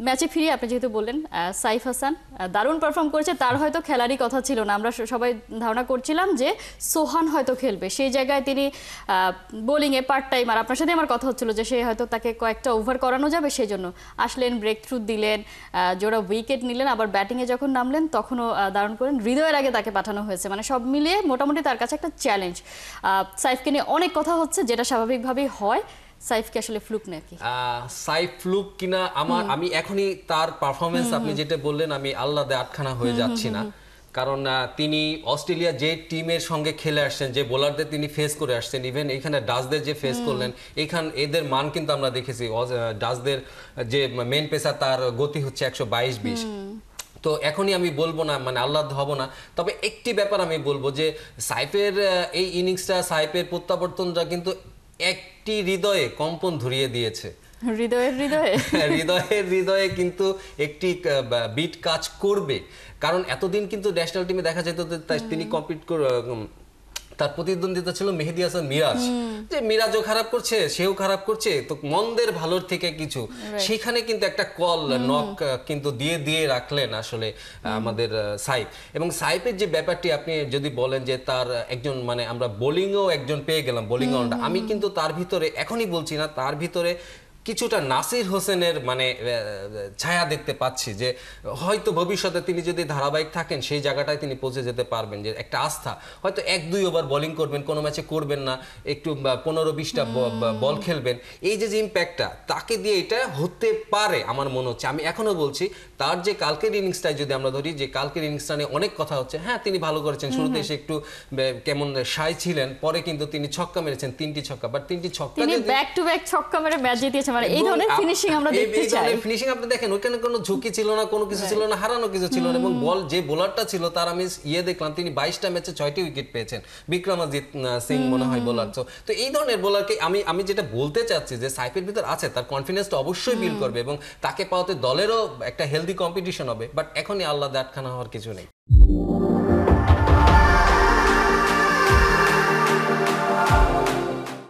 ম্যাচে ফিরে আপনি যেহেতু বললেন সাইফ হাসান দারুণ পারফর্ম করেছে, তার হয়তো খেলারই কথা ছিল না, আমরা সবাই ধারণা করছিলাম যে সোহান হয়তো খেলবে, সেই জায়গায় তিনি বোলিংয়ে পার্ট টাইম, আর আপনার সাথে আমার কথা হচ্ছিল যে সে হয়তো তাকে কয়েকটা ওভার করানো যাবে, সেই জন্য আসলেন, ব্রেক থ্রু দিলেন, জোড়া উইকেট নিলেন, আবার ব্যাটিংয়ে যখন নামলেন তখনও দারুণ করেন। হৃদয়ের আগে তাকে পাঠানো হয়েছে, মানে সব মিলিয়ে মোটামুটি তার কাছে একটা চ্যালেঞ্জ। সাইফকে নিয়ে অনেক কথা হচ্ছে, যেটা স্বাভাবিকভাবেই হয়। সাইফ কি আসলে ফ্লুক নাকি? সাইফ ফ্লুক কিনা আমি এখনই তার পারফরমেন্স আপনি যেটা বললেন আমি আল্লাহতে আটখানা হয়ে যাচ্ছি না, কারণ তিনি অস্ট্রেলিয়া যে টিমের সঙ্গে খেলে আসছেন, যে বোলারদের তিনি ফেস করে আসছেন, ইভেন এখানে ডাচদের যে ফেস করলেন, এদের মান কিন্তু আমরা দেখেছি। ডাচদের যে মেন পেসার তার গতি হচ্ছে 122-20। তো এখনই আমি বলবো না, মানে আল্লাহ হব না, তবে একটি ব্যাপার আমি বলবো যে সাইফের এই ইনিংসটা, সাইফের প্রত্যাবর্তনটা কিন্তু একটি হৃদয়ে কম্পন ধরিয়ে দিয়েছে। হৃদয়ে কিন্তু একটি বিট কাজ করবে, কারণ এতদিন কিন্তু ন্যাশনাল টিমে দেখা যেত তিনি কম্পিট তার প্রতিদ্বন্দ্বিতা ছিল মেহেদী হাসান মিরাজ, যে মিরাজও খারাপ করছে, সেও খারাপ করছে, তো মন্দের ভালোর থেকে কিছু, সেখানে কিন্তু একটা কল নক কিন্তু দিয়ে রাখলেন আসলে আমাদের সাইফ। এবং সাইফের যে ব্যাপারটি আপনি যদি বলেন যে তার একজন, মানে আমরা বোলিংও একজন পেয়ে গেলাম, বোলিং অলরাউন্ডার, আমি কিন্তু তার ভিতরে এখনই বলছি না, তার ভিতরে কিছুটা নাসির হোসেনের মানে ছায়া দেখতে পাচ্ছি, যে হয়তো ভবিষ্যতে তিনি যদি ধারাবাহিক থাকেন সেই জায়গাটায় তিনি পৌঁছে যেতে পারবেন, যে একটা আস্থা, হয়তো 1-2 ওভার বোলিং করবেন, কোনো ম্যাচে করবেন না, একটু 15-20টা বল খেলবেন, এই যে ইম্প্যাক্টটা তাকে দিয়ে এটা হতে পারে আমার মনে হচ্ছে। আমি এখনো বলছি তার যে কালকের ইনিংসটাই যদি আমরা ধরি, যে কালকের ইনিংসটা নিয়ে অনেক কথা হচ্ছে, হ্যাঁ তিনি ভালো করেছেন, শুরুতে এসে একটু কেমন শাই ছিলেন, পরে কিন্তু তিনি ছক্কা মেরেছেন, 3টি ছক্কা, বাট 3টি ছক্কা তিনি ব্যাক টু ব্যাক ছক্কা মেরে ম্যাচ জিতিয়েছেন, মানে এই ধরনের ফিনিশিং আমরা দেখতে চাই। এই ধরনের ফিনিশিং আপনি দেখেন, ওখানে কোনো ঝুঁকি ছিল না, কোনো কিছু ছিল না, হারানো কিছু ছিল না, এবং বল যে বোলারটা ছিল তার আমি দেখলাম তিনি 22টা ম্যাচে 6টি উইকেট পেয়েছেন, বিক্রমাজিৎ সিং মনে হয় বোলার। তো এই ধরনের বোলারকে আমি যেটা বলতে চাচ্ছি যে সাইফের ভিতর আছে, তার কনফিডেন্সটা অবশ্যই বিল্ড করবে, এবং তাকে পাওয়াতে দলেরও একটা হেলদি কম্পিটিশন হবে, বাট এখনই আল্লাহ আটখানা হওয়ার কিছু নেই।